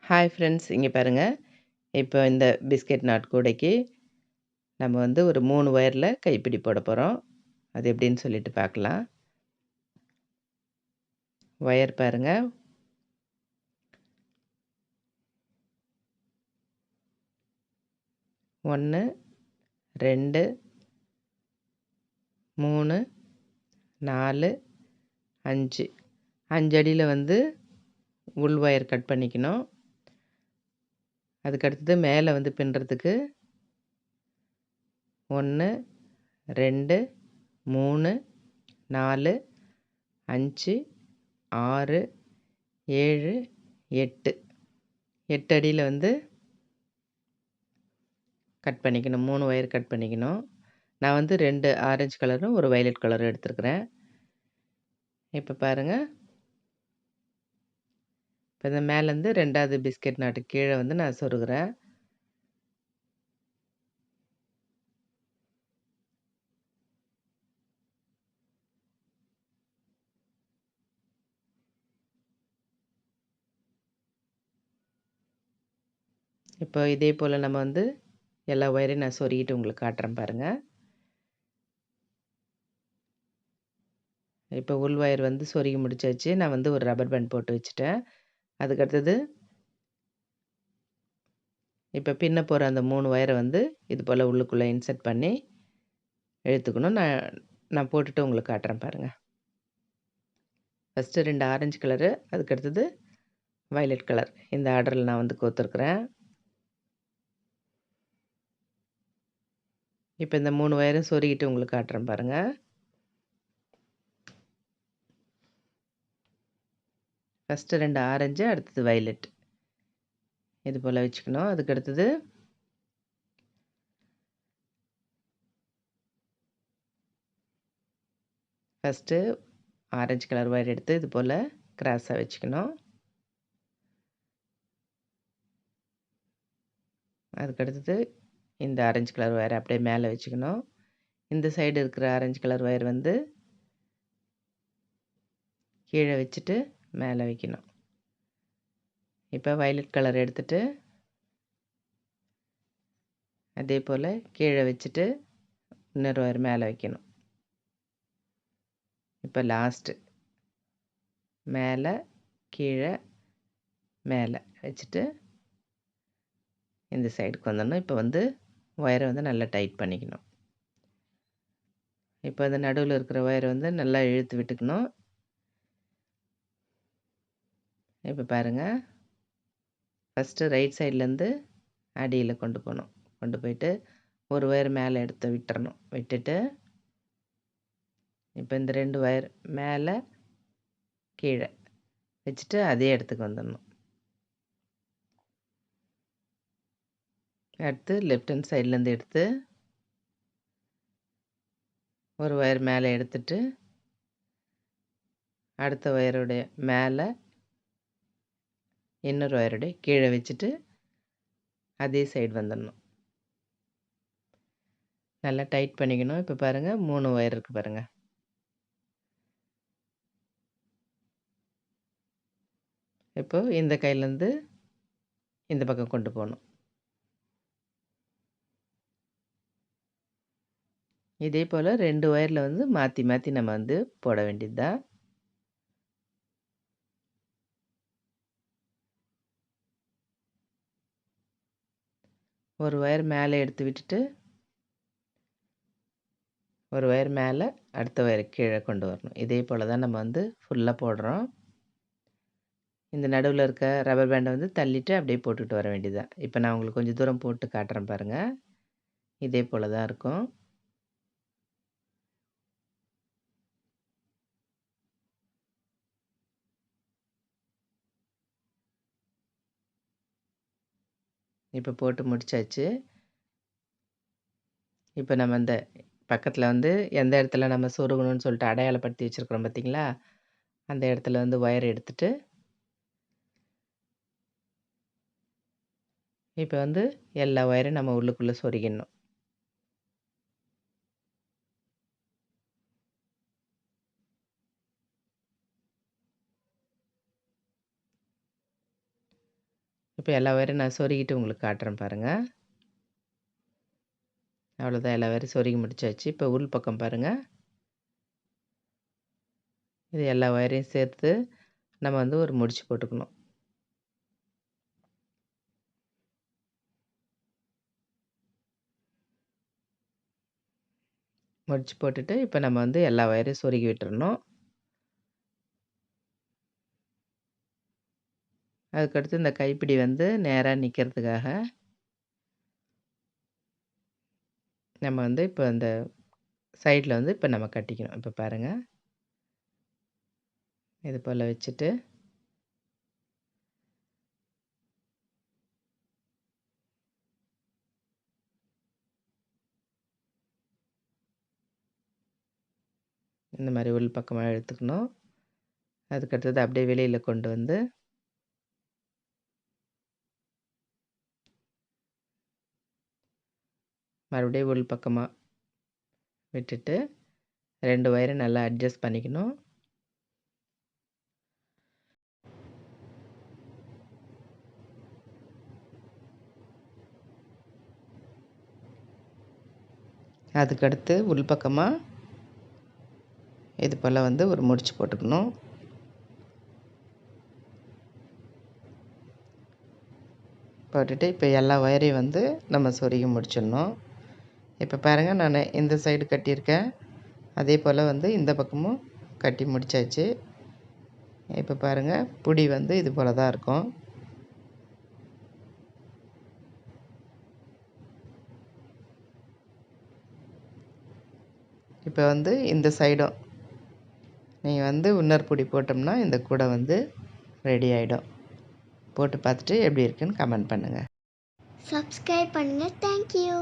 Hi friends, இங்கே பாருங்க. இப்போ இந்த பிஸ்கட் நாட் கூடைக்கு நம்ம வந்து ஒரு 3 ஒயரில் கைப்பிடி போட போகிறோம். அது எப்படின்னு சொல்லிட்டு பார்க்கலாம். ஒயர் பாருங்க. ஒன்று, 2, 3, 4, 5. 5 அடியில் வந்து உள் ஒயர் கட் பண்ணிக்கணும். அதுக்கடுத்தது மேலே வந்து பின்னுறதுக்கு 1, 2, 3, 4, 5, 6, 7, 8. 8 அடியில் வந்து கட் பண்ணிக்கணும். 3 ஒயர் கட் பண்ணிக்கணும். நான் வந்து 2 ஆரஞ்சு கலரும், ஒரு வயலட் கலரும் எடுத்துருக்கிறேன். இப்போ பாருங்கள். இப்போ இந்த மேலேருந்து 2வது பிஸ்கட் நாட்டு கீழே வந்து நான் சொருகிறேன். இப்போ இதே போல் நம்ம வந்து எல்லா ஒயரையும் நான் சொருகிட்டு உங்களுக்கு காட்டுறேன் பாருங்கள். இப்போ உள் ஒயர் வந்து சொருகி முடிச்சாச்சு. நான் வந்து ஒரு ரப்பர் பேண்ட் போட்டு வச்சுட்டேன். அதுக்கடுத்தது இப்போ பின்ன போகிற அந்த 3 ஒயரை வந்து இது போல் உள்ளுக்குள்ளே இன்சர்ட் பண்ணி இழுத்துக்கணும். நான் போட்டுட்டு உங்களுக்கு காட்டுறேன் பாருங்கள். ஃபஸ்ட்டு 2 ஆரஞ்சு கலரு, அதுக்கடுத்தது வயலட் கலர். இந்த ஆர்டரில் நான் வந்து கோர்த்துருக்குறேன். இப்போ இந்த 3 ஒயரும் சொருகிட்டு உங்களுக்கு காட்டுறேன் பாருங்கள். ஃபஸ்ட்டு 2 ஆரஞ்சு, அடுத்தது வயலட். இது போல் வச்சுக்கணும். அதுக்கடுத்தது ஃபஸ்ட்டு ஆரஞ்சு கலர் ஒயர் எடுத்து இது போல் கிராஸாக வச்சுக்கணும். அதுக்கடுத்தது இந்த ஆரஞ்சு கலர் ஒயரை அப்படியே மேலே வச்சுக்கணும். இந்த சைடு இருக்கிற ஆரஞ்சு கலர் ஒயர் வந்து கீழே வச்சுட்டு மேலே வைக்கணும். இப்போ வயலட் கலர் எடுத்துட்டு அதே போல் கீழே வச்சுட்டு இன்னொரு ஒயர் மேலே வைக்கணும். இப்போ லாஸ்ட்டு மேலே கீழே மேலே வச்சுட்டு இந்த சைடுக்கு வந்துடணும். இப்போ வந்து ஒயரை வந்து நல்லா டைட் பண்ணிக்கணும். இப்போ அந்த நடுவில் இருக்கிற ஒயரை வந்து நல்லா இழுத்து விட்டுக்கணும். இப்போ பாருங்கள். ஃபஸ்ட்டு ரைட் சைட்லேருந்து அடியில் கொண்டு போகணும். கொண்டு போயிட்டு ஒரு ஒயர் மேலே எடுத்து விட்டுறணும். விட்டுட்டு இப்போ இந்த 2 ஒயர் மேலே கீழே வச்சுட்டு அதே இடத்துக்கு வந்துடணும். அடுத்து லெஃப்ட் ஹேண்ட் சைட்லேருந்து எடுத்து ஒரு ஒயர் மேலே எடுத்துட்டு அடுத்த ஒயருடைய மேலே இன்னொரு ஒயருடைய கீழே வச்சுட்டு அதே சைடு வந்துடணும். நல்லா டைட் பண்ணிக்கணும். இப்போ பாருங்கள், 3 ஒயர் இருக்குது பாருங்கள். இப்போது இந்த கையிலேருந்து இந்த பக்கம் கொண்டு போகணும். இதே போல் 2 ஒயரில் வந்து மாற்றி மாற்றி நம்ம வந்து போட வேண்டியது தான். ஒரு ஒயர் மேலே எடுத்து விட்டுட்டு ஒரு ஒயர் மேலே அடுத்த ஒயர் கீழே கொண்டு வரணும். இதே போல் தான் நம்ம வந்து ஃபுல்லாக போடுறோம். இந்த நடுவில் இருக்க ரப்பர் பேண்டை வந்து தள்ளிட்டு அப்படியே போட்டுட்டு வர வேண்டியதுதான். இப்போ நான் உங்களுக்கு கொஞ்சம் தூரம் போட்டு காட்டுறேன் பாருங்கள். இதே போல் தான் இருக்கும். இப்போ போட்டு முடிச்சாச்சு. இப்போ நம்ம இந்த பக்கத்தில் வந்து எந்த இடத்துல நம்ம சொருகணும்னு சொல்லிட்டு அடையாளப்படுத்தி வச்சுருக்குறோம் பார்த்தீங்களா? அந்த இடத்துல வந்து ஒயர் எடுத்துட்டு இப்போ வந்து எல்லா ஒயரையும் நம்ம உள்ளுக்குள்ளே சொருகிடணும். இப்போ இப்போ எல்லா வயரையும் நான் சொருகிட்டு உங்களுக்கு காட்டுறேன் பாருங்கள். அவ்வளோதான், எல்லா வயரையும் சொருகி முடிச்சாச்சு. இப்போ உள் பக்கம் பாருங்கள். இது எல்லா வயரையும் சேர்த்து நம்ம வந்து ஒரு முடிச்சு போட்டுக்கணும். முடிச்சு போட்டுட்டு இப்போ நம்ம வந்து எல்லா வயரையும் சொருகி விட்டுறணும். அதுக்கடுத்து இந்த கைப்பிடி வந்து நேராக நிற்கிறதுக்காக நம்ம வந்து இப்போ இந்த சைடில் வந்து இப்போ நம்ம கட்டிக்கணும். இப்போ பாருங்கள், இது போல் வச்சுட்டு இந்த மாதிரி உள் பக்கமாக எடுத்துக்கணும். அதுக்கடுத்தது அப்படியே வெளியில் கொண்டு வந்து மறுபடியும் உள் பக்கமாக விட்டுட்டு 2 வயரை நல்லா அட்ஜஸ்ட் பண்ணிக்கணும். அதுக்கடுத்து உள் பக்கமாக இது போல் வந்து ஒரு முடிச்சு போட்டுக்கணும். போட்டுட்டு இப்போ எல்லா வயரையும் வந்து நம்ம சொருகி முடிச்சிடணும். இப்போ பாருங்கள், நான் இந்த சைடு கட்டியிருக்கேன், அதே போல் வந்து இந்த பக்கமும் கட்டி முடித்தாச்சு. இப்போ பாருங்கள், புடி வந்து இது போல் தான் இருக்கும். இப்போ வந்து இந்த சைடும் நீங்கள் வந்து இன்னொரு புடி போட்டோம்னா இந்த கூடை வந்து ரெடி ஆகிடும். போட்டு பார்த்துட்டு எப்படி இருக்குன்னு கமெண்ட் பண்ணுங்கள். சப்ஸ்கிரைப் பண்ணுங்கள். தேங்க்யூ.